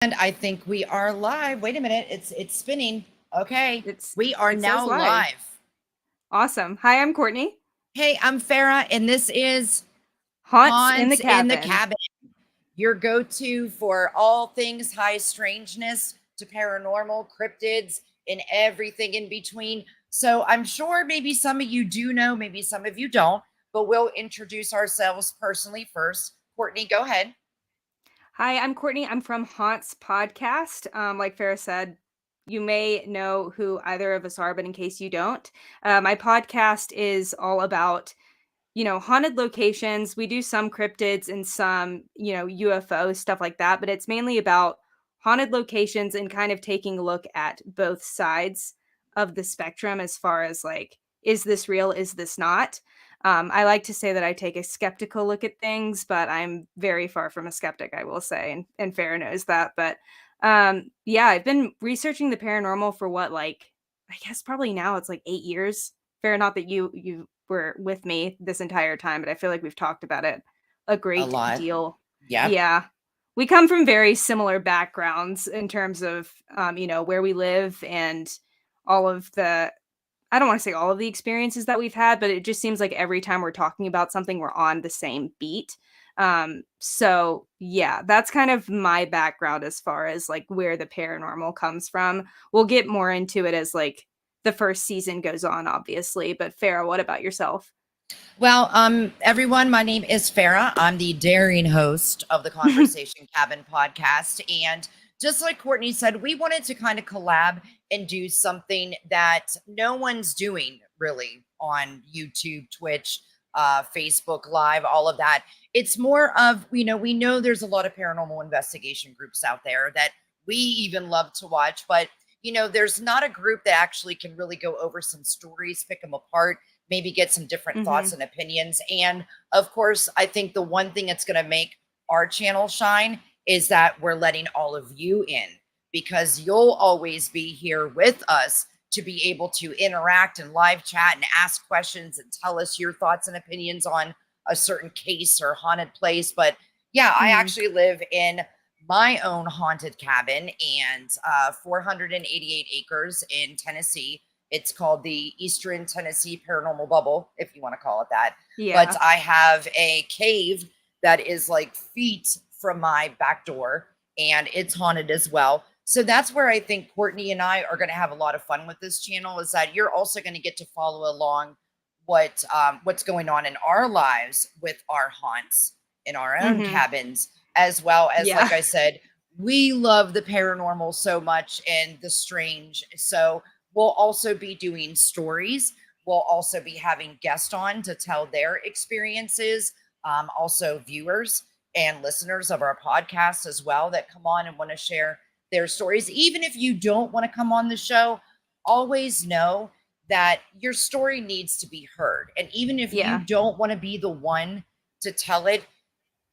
And I think we are live. Wait a minute, it's spinning. Okay, we are It says now live. live. Awesome. Hi, I'm Courtney. Hey, I'm Farrah, and this is Haunts in the Haunts in the Cabin. Cabin, your go-to for all things high strangeness to paranormal, cryptids, and everything in between. So I'm sure maybe some of you do know, maybe some of you don't, but we'll introduce ourselves personally first. Courtney, go ahead. Hi, I'm Courtney. I'm from Haunts Podcast. Like Farrah said, you may know who either of us are, but in case you don't, my podcast is all about, haunted locations. We do some cryptids and some, UFO stuff like that, but it's mainly about haunted locations and kind of taking a look at both sides of the spectrum as far as like, is this real? Is this not? I like to say that I take a skeptical look at things, but I'm very far from a skeptic, I will say, and Farrah knows that. But yeah, I've been researching the paranormal for what, like, I guess probably now it's like 8 years. Farrah, not that you were with me this entire time, but I feel like we've talked about it a A great lot. deal. Yep. Yeah. We come from very similar backgrounds in terms of, where we live and all of the, I don't want to say all of the experiences that we've had, but it just seems like every time we're talking about something, we're on the same beat. So yeah, that's kind of my background as far as like where the paranormal comes from. We'll get more into it as like the first season goes on, obviously. But Farrah, what about yourself? Well, everyone, my name is Farrah. I'm the daring host of the Conversation Cabin podcast. And just like Courtney said, we wanted to kind of collab and do something that no one's doing really on YouTube, Twitch, Facebook Live, all of that. It's more of, we know there's a lot of paranormal investigation groups out there that we even love to watch, but there's not a group that actually can really go over some stories, pick them apart, maybe get some different thoughts Hmm. and opinions. And of course, I think the one thing that's going to make our channel shine is that we're letting all of you in because you'll always be here with us to be able to interact and live chat and ask questions and tell us your thoughts and opinions on a certain case or haunted place. But yeah, I Hmm. actually live in my own haunted cabin and 488 acres in Tennessee. It's called the Eastern Tennessee Paranormal Bubble, if you want to call it that. But Yeah. I have a cave that is like feet from my back door, and it's haunted as well. So that's where I think Courtney and I are going to have a lot of fun with this channel. Is that you're also going to get to follow along what's going on in our lives with our haunts in our own Hmm. cabins, as well as, Yeah. like I said, we love the paranormal so much and the strange. So we'll also be doing stories. We'll also be having guests on to tell their experiences. Also, viewers and listeners of our podcast as well that come on and want to share their stories. Even if you don't want to come on the show, always know that your story needs to be heard. And even if you Yeah. don't want to be the one to tell it,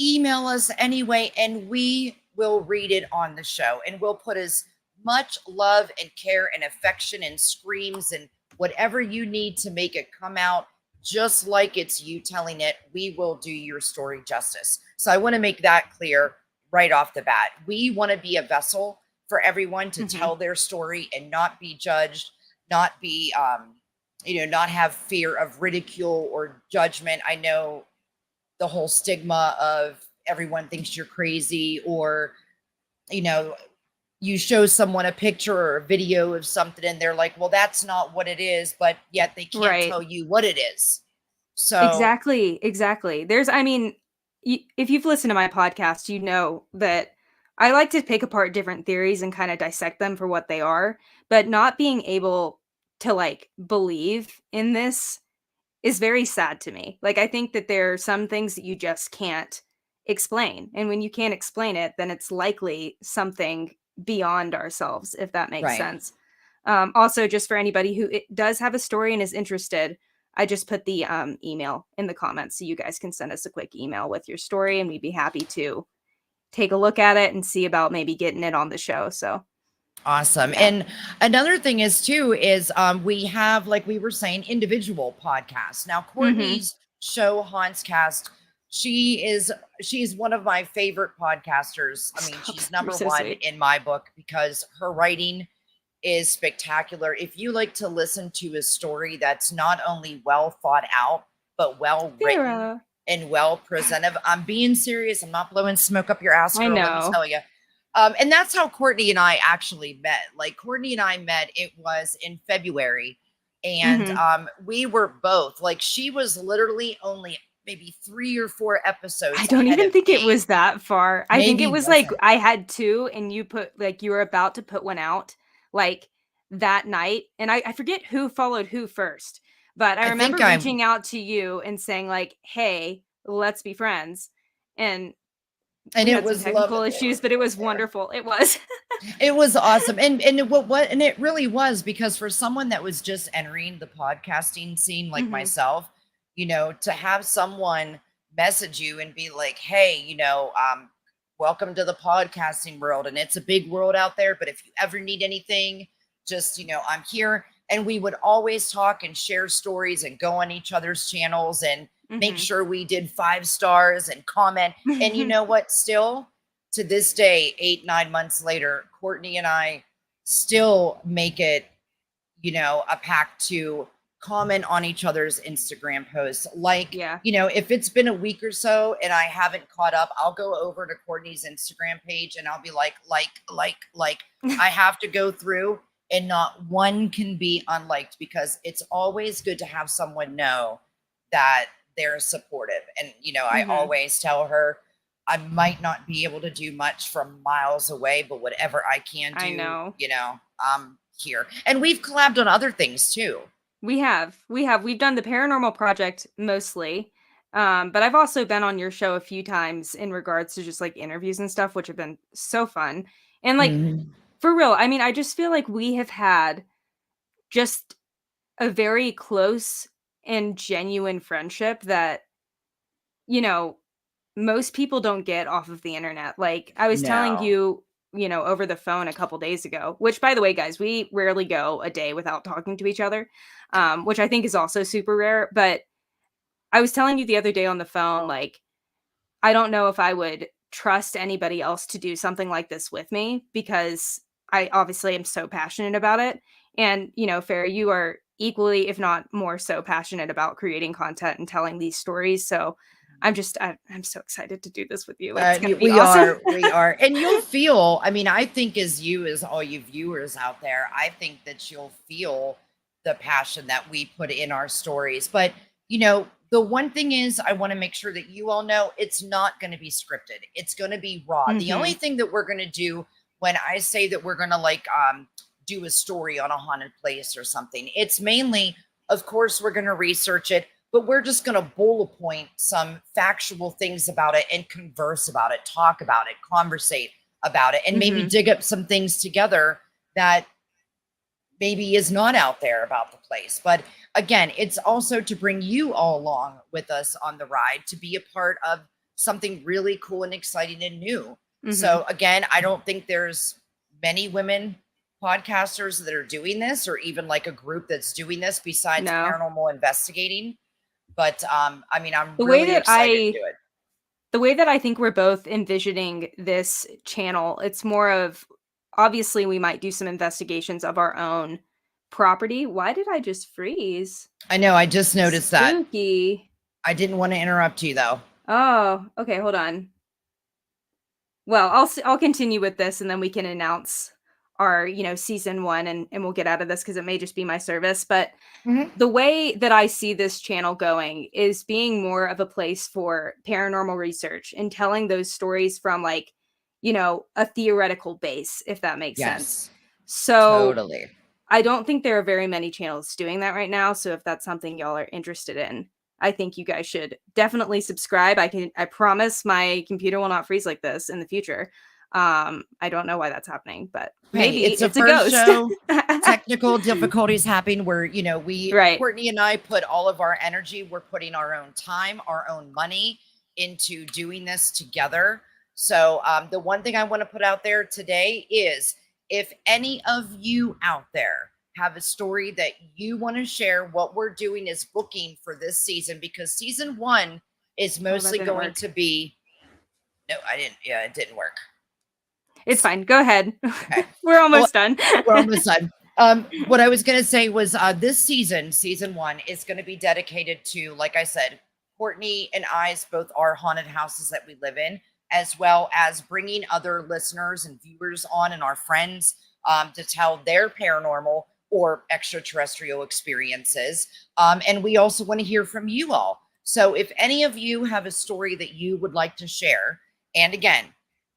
email us anyway, and we will read it on the show. And we'll put as much love and care and affection and screams and whatever you need to make it come out just like it's you telling it. We will do your story justice. So I want to make that clear right off the bat. We want to be a vessel for everyone to Hmm. tell their story and not be judged, not be, not have fear of ridicule or judgment. I know the whole stigma of everyone thinks you're crazy, or you know you show someone a picture or a video of something and they're like, well, that's not what it is, but yet they can't Right. tell you what it is. So Exactly, exactly. I mean, if you've listened to my podcast, you know that I like to pick apart different theories and kind of dissect them for what they are, but not being able to like believe in this is very sad to me. Like, I think that there are some things that you just can't explain. And when you can't explain it, then it's likely something beyond ourselves, if that makes right. sense. Also, just for anybody who does have a story and is interested, I just put the email in the comments so you guys can send us a quick email with your story, and we'd be happy to take a look at it and see about maybe getting it on the show. So, Awesome. yeah. And another thing is too is we have, like we were saying, individual podcasts. Now Hmm. Courtney's show Hauntscast, she's one of my favorite podcasters. I mean, Stop. she's You're number so one sweet. in my book because her writing is spectacular. If you like to listen to a story that's not only well thought out, but well written Farrah. and well presented, I'm being serious. I'm not blowing smoke up your ass, I girl. Let me know. tell you. And that's how Courtney and I actually met. Like Courtney and I met, it was in February. And Hmm. we were both like, she was literally only maybe 3 or 4 I episodes don't ahead even of think it me. was that far. I think it Maybe was like wasn't. I had two, and you put like you were about to put one out like that night. And I forget who followed who first, but I I remember think I reaching out to you and saying, like, hey, let's be friends. And and we it had some was technical lovely. issues, but it was wonderful. It was. It was awesome. And it really was because for someone that was just entering the podcasting scene like Hmm. myself, to have someone message you and be like, "Hey, welcome to the podcasting world and it's a big world out there, but if you ever need anything, just, I'm here." And we would always talk and share stories and go on each other's channels and make Hmm. sure we did 5 stars and comment. And you know what? Still, to this day, 8, 9 months later, Courtney and I still make it, a pact to comment on each other's Instagram posts. Like, Yeah. if it's been a week or so and I haven't caught up, I'll go over to Courtney's Instagram page and I'll be like, I have to go through and not one can be unliked because it's always good to have someone know that they're supportive. And, I Hmm. always tell her, I might not be able to do much from miles away, but whatever I can I do, know. I'm here. And we've collabed on other things too. We've done the paranormal project mostly. But I've also been on your show a few times in regards to just like interviews and stuff, which have been so fun. And like Mhm. for real, I mean, I just feel like we have had just a very close and genuine friendship that, you know, most people don't get off of the internet. Like I was telling No. you, over the phone a couple days ago, which by the way, guys, we rarely go a day without talking to each other, which I think is also super rare. But I was telling you the other day on the phone, like, I don't know if I would trust anybody else to do something like this with me because I obviously am so passionate about it. And, Farrah, you are equally, if not more so passionate about creating content and telling these stories. So I'm so excited to do this with you. Like, it's going to be We awesome. are, we are. And you'll feel, I mean, I think as all you viewers out there, I think that you'll feel the passion that we put in our stories. But, the one thing is, I want to make sure that you all know it's not going to be scripted. It's going to be raw. The only Hmm. thing that we're going to do when I say that we're going to do a story on a haunted place or something, it's mainly, of course, we're going to research it, but we're just going to bullet point some factual things about it and converse about it, talk about it, conversate about it, and maybe Hmm. dig up some things together that maybe is not out there about the place. But again, it's also to bring you all along with us on the ride to be a part of something really cool and exciting and new. Hmm. So again, I don't think there's many women podcasters that are doing this or even like a group that's doing this besides No. paranormal investigating. But I mean, I'm The way really that excited to I do it. the way that I think we're both envisioning this channel, it's more of obviously we might do some investigations of our own property. Why did I just freeze? I know, I just noticed that. Spooky. I didn't want to interrupt you though. Oh, okay, hold on. Well, I'll continue with this and then we can announce our, season 1 and we'll get out of this cuz it may just be my service, but Mhm. the way that I see this channel going is being more of a place for paranormal research and telling those stories from like, a theoretical base, if that makes sense. Yes, So totally. I don't think there are very many channels doing that right now. So if that's something y'all are interested in, I think you guys should definitely subscribe. I promise my computer will not freeze like this in the future. I don't know why that's happening, but Hey, maybe it's a it's a first ghost. show. Technical difficulties happen where, Right. Courtney and I put all of our energy, we're putting our own time, our own money into doing this together. So, the one thing I want to put out there today is if any of you out there have a story that you want to share, what we're doing is booking for this season because season 1 is Oh, that mostly didn't going work. to be, no, I didn't, yeah, it didn't work. It's fine. Go ahead. Okay. We're Well, almost done. we're almost done. What I was going to say was this season one, is going to be dedicated to, like I said, Courtney and I's both our haunted houses that we live in, as well as bringing other listeners and viewers on and our friends to tell their paranormal or extraterrestrial experiences. And we also want to hear from you all. So if any of you have a story that you would like to share, and again,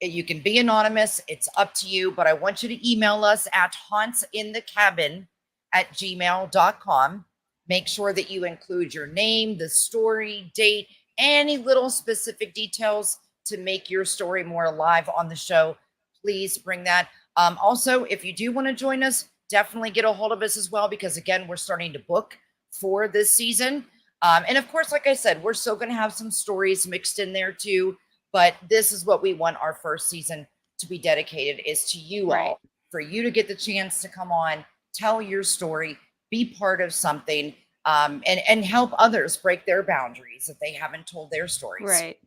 you can be anonymous. It's up to you, but I want you to email us at hauntsinthecabin@gmail.com. Make sure that you include your name, the story, date, any little specific details to make your story more alive on the show. Please bring that. Also, if you do want to join us, definitely get a hold of us as well, because again, we're starting to book for this season. And of course, like I said, we're still going to have some stories mixed in there too. But this is what we want our first season to be dedicated, is to you Right. all, for you to get the chance to come on, tell your story, be part of something, and help others break their boundaries if they haven't told their stories. Right.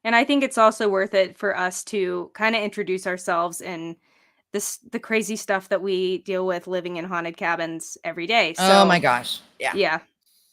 And I think it's also worth it for us to kind of introduce ourselves and the crazy stuff that we deal with living in haunted cabins every day. Oh my So, gosh. Yeah. yeah.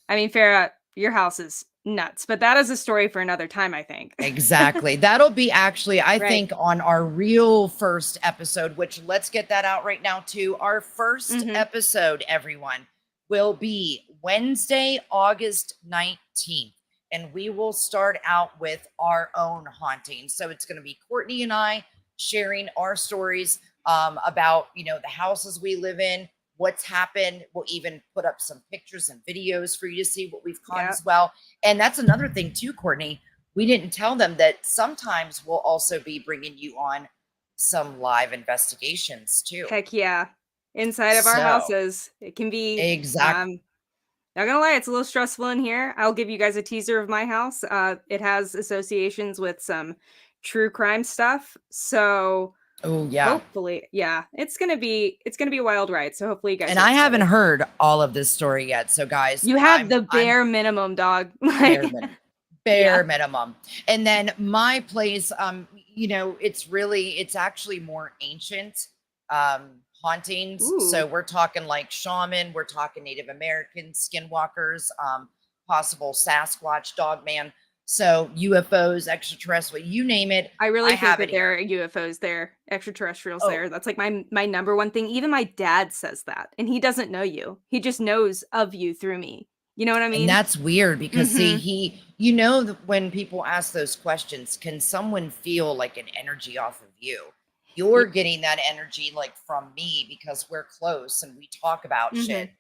I mean, Farrah, your house is nuts, but that is a story for another time, I think. Exactly. That'll be actually, I Right. think, on our real first episode, which let's get that out right now too. Our first episode, everyone, will be Wednesday, August 19th. And we will start out with our own haunting. So it's going to be Courtney and I sharing our stories about, the houses we live in, what's happened. We'll even put up some pictures and videos for you to see what we've caught as well. And that's another thing too, Courtney. We didn't tell them that sometimes we'll also be bringing you on some live investigations too. Heck yeah. Inside of our houses. It can be Exactly. not gonna lie, it's a little stressful in here. I'll give you guys a teaser of my house. It has associations with some true crime stuff. So Oh yeah. hopefully, yeah, it's gonna be a wild ride. So hopefully you guys And are I haven't excited. heard all of this story yet. So guys, You have the I'm bare minimum, dog. bare Like, minimum. yeah. Bare minimum. And then my place, it's actually more ancient hauntings. So Ooh. we're talking like shaman, we're talking Native American skinwalkers, possible Sasquatch, dogman. So UFOs, extraterrestrial, you name it, I I really think have that it there here. are UFOs there, extraterrestrials Oh, there. That's like my number one thing. Even my dad says that, and he doesn't know you. He just knows of you through me. You know what I and mean? that's weird because see, Mhm. that when people ask those questions, can someone feel like an energy off of you? You're getting that energy like from me because we're close and we talk about shit. Mhm.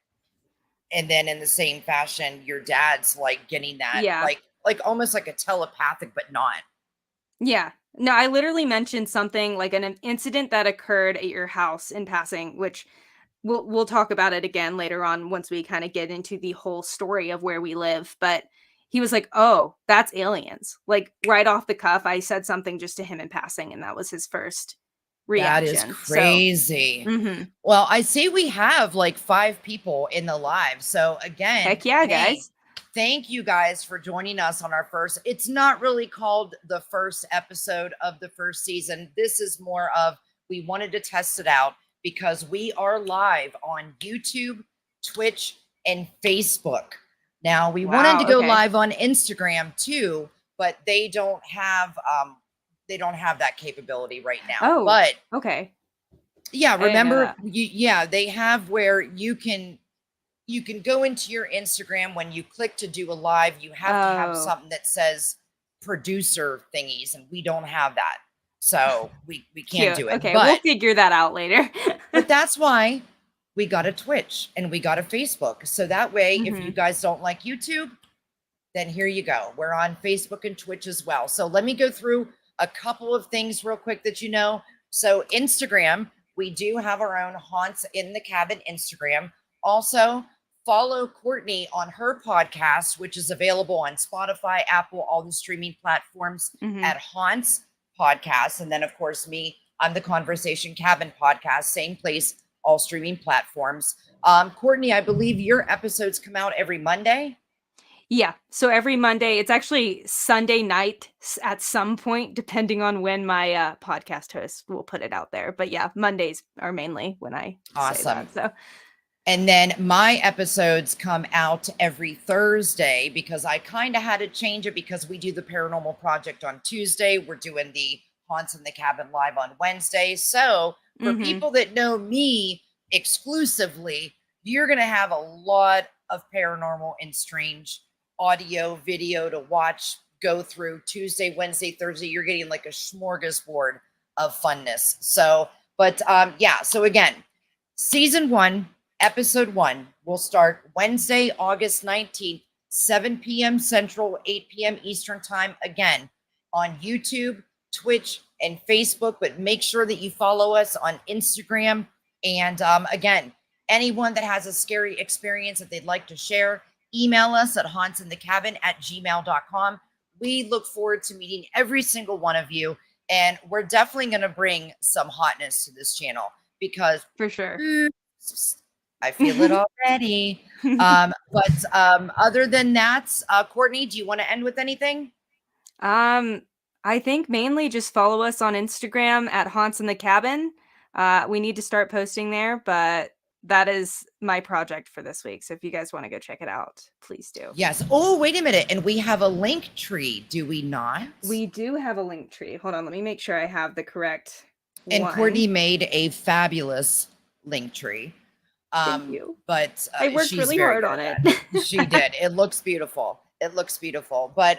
And then in the same fashion, your dad's like getting that Yeah. like almost like a telepathic, but not. Yeah. No, I literally mentioned something like an incident that occurred at your house in passing, which we'll talk about it again later on once we kind of get into the whole story of where we live. But he was like, "Oh, that's aliens." Like right off the cuff, I said something just to him in passing, and that was his first That is reaction. So, crazy. mhm. Well, I see we have like 5 people in the live. So again, Heck yeah, hey, guys. thank you guys for joining us on our first. It's not really called the first episode of the first season. This is more of, we wanted to test it out because we are live on YouTube, Twitch, and Facebook. Now, we wanted to Wow. go Okay. live on Instagram too, but they don't have that capability right now. Oh, But okay. yeah, I didn't know remember, that. they have where you can go into your Instagram. When you click to do a live, you have to have Oh, something that says producer thingies, and we don't have that. So we can't cute. do it. Okay, we'll figure that out later. But that's why we got a Twitch and we got a Facebook. So that way, if you Mhm. guys don't like YouTube, then here you go. We're on Facebook and Twitch as well. So let me go through a couple of things real quick that you know. So Instagram, we do have our own Haunts in the Cabin Instagram. Also, follow Courtney on her podcast, which is available on Spotify, Apple, all the streaming platforms Mhm. at Haunts Podcast. And then, of course, me, I'm the Conversation Cabin Podcast, same place, all streaming platforms. Courtney, I believe your episodes come out every Monday. Yeah. So every Monday, it's actually Sunday night at some point, depending on when my podcast host will put it out there. But yeah, Mondays are mainly when I say Awesome. that. So And then my episodes come out every Thursday because I kind of had to change it because we do the Paranormal Project on Tuesday. We're doing the Haunts in the Cabin live on Wednesday. So for mhm. people that know me exclusively, you're going to have a lot of paranormal and strange audio, video to watch, go through Tuesday, Wednesday, Thursday. You're getting like a smorgasbord of funness. So, but yeah. So again, season 1, episode 1 will start Wednesday, August 19th, 7 p.m. Central, 8 p.m. Eastern Time. Again, on YouTube, Twitch, and Facebook. But make sure that you follow us on Instagram. And again, anyone that has a scary experience that they'd like to share, email us at hauntsintthecabin@gmail.com. We look forward to meeting every single one of you. And we're definitely going to bring some hotness to this channel because For sure. I feel it already. But other than that, Courtney, do you want to end with anything? Um, I think mainly just follow us on Instagram at Haunts in the Cabin. We need to start posting there, but that is my project for this week. So if you guys want to go check it out, please do. Yes. Oh, wait a minute. And we have a link tree, do we not? We do have a link tree. Hold on, let me make sure I have the correct And one. Courtney made a fabulous link tree. Thank you. But I worked she's really very hard good on at it. that. She did. It looks beautiful. It looks beautiful. But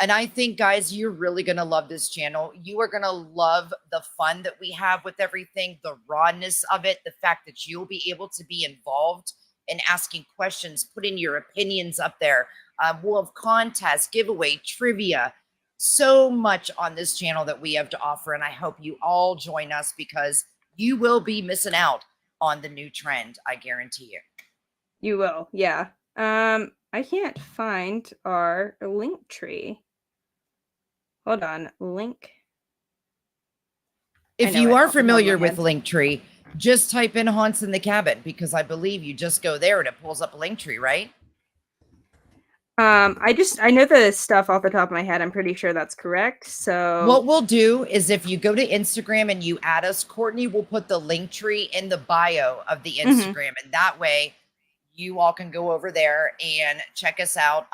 and I think, guys, you're really gonna love this channel. You are gonna love the fun that we have with everything, the rawness of it, the fact that you'll be able to be involved in asking questions, putting your opinions up there. We'll have contests, giveaway, trivia, so much on this channel that we have to offer. And I hope you all join us because you will be missing out on the new trend. I guarantee you. You will, yeah. I can't find our link tree. Hold on, link. If know you it are off the top of my familiar with head. Linktree, just type in Haunts in the Cabin because I believe you just go there and it pulls up a Linktree, right? I know the stuff off the top of my head. I'm pretty sure that's correct. So What we'll do is if you go to Instagram and you add us, Courtney will put the Linktree in the bio of the mhm. Instagram, and that way you all can go over there and check us out.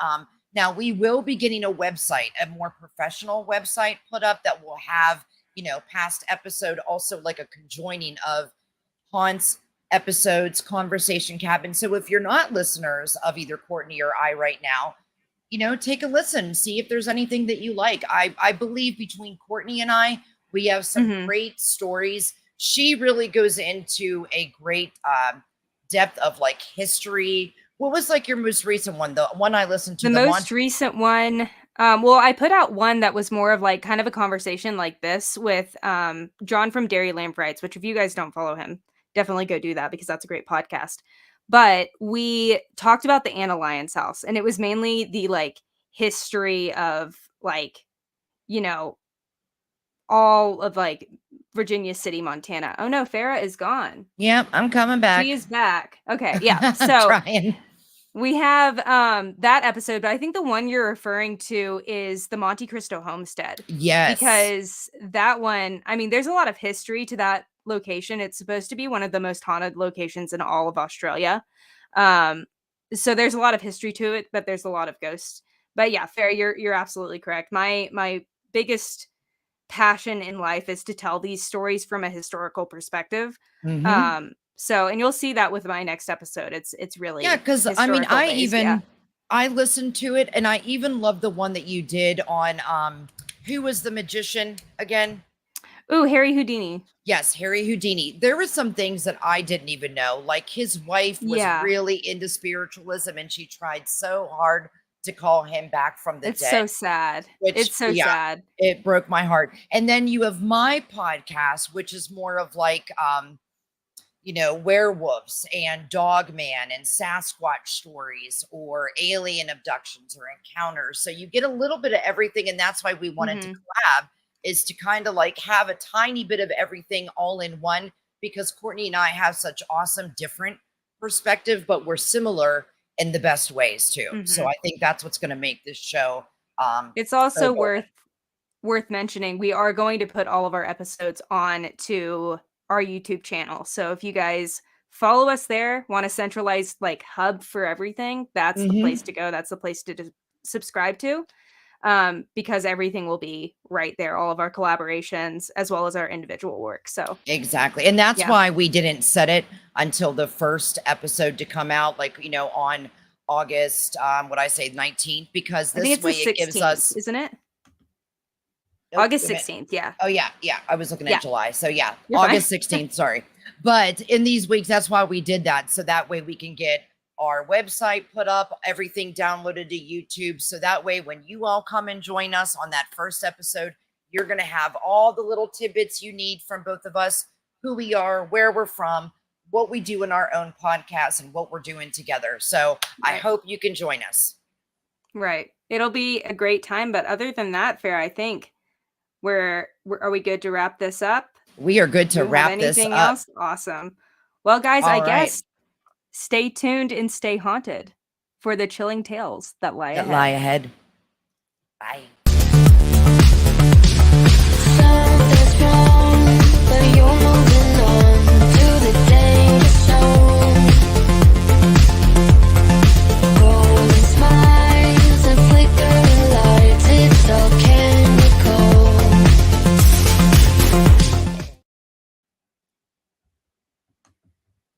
Now we will be getting a website, a more professional website put up that will have, past episode, also like a conjoining of Haunts episodes, Conversation Cabin. So if you're not listeners of either Courtney or I right now, take a listen, see if there's anything that you like. I believe between Courtney and I, we have some Mhm. great stories. She really goes into a great depth of like history. What was like your most recent one? The one I listened to, The the most Monty. recent one, well, I put out one that was more of like kind of a conversation like this with John from Dairy Lamp Rights, which if you guys don't follow him, definitely go do that because that's a great podcast. But we talked about the Anna Lyons house, and it was mainly the like history of like, you know, all of like Virginia City, Montana. Oh no, Farrah is gone. Yep, I'm coming She back. is back. Okay, yeah. I'm So trying. we have that episode, but I think the one you're referring to is the Monte Cristo homestead. Yes. Because that one, I mean, there's a lot of history to that location. It's supposed to be one of the most haunted locations in all of Australia. Um, so there's a lot of history to it, but there's a lot of ghosts. But yeah, fair, you're absolutely correct. My biggest passion in life is to tell these stories from a historical perspective. Mm-hmm. So and you'll see that with my next episode. It's Yeah, really because I mean, historical based. Yeah. I listened to it, and I even love the one that you did on who was the magician again? Ooh, Harry Houdini. Yes, Harry Houdini. There were some things that I didn't even know. Like his wife was Yeah. really into spiritualism, and she tried so hard to call him back from the It's dead, so sad. which, It's so yeah, sad. it broke my heart. And then you have my podcast, which is more of like werewolves and dogman and Sasquatch stories or alien abductions or encounters. So you get a little bit of everything. And that's why we wanted to Mhm. collab, is to kind of like have a tiny bit of everything all in one, because Courtney and I have such awesome different perspective, but we're similar in the best ways too. So Mhm. I think that's what's going to make this show It's so also golden. worth mentioning, we are going to put all of our episodes on to our YouTube channel. So if you guys follow us there, want a centralized like hub for everything, that's the place Hmm. to go. That's the place to subscribe to. Because everything will be right there, all of our collaborations as well as our individual work. So Exactly. And that's yeah, why we didn't set it until the first episode to come out, like, on August, what I say, 19th, because I think this it's the way it gives 16th, us, isn't it? nope, August wait a minute. 16th. Yeah. Oh, yeah, yeah. I was looking at Yeah. July. So, yeah, You're fine. August 16th. Sorry. But in these weeks, that's why we did that. So that way we can get our website put up, everything downloaded to YouTube. So that way, when you all come and join us on that first episode, you're going to have all the little tidbits you need from both of us, who we are, where we're from, what we do in our own podcast, and what we're doing together. So I Right. hope you can join us. Right. It'll be a great time. But other than that, Fair, I think are we good to wrap this up? We are good Do to we have wrap this anything up. else? Awesome. Well, guys, I All right. guess stay tuned and stay haunted for the chilling tales that lie That lie ahead. ahead. Bye.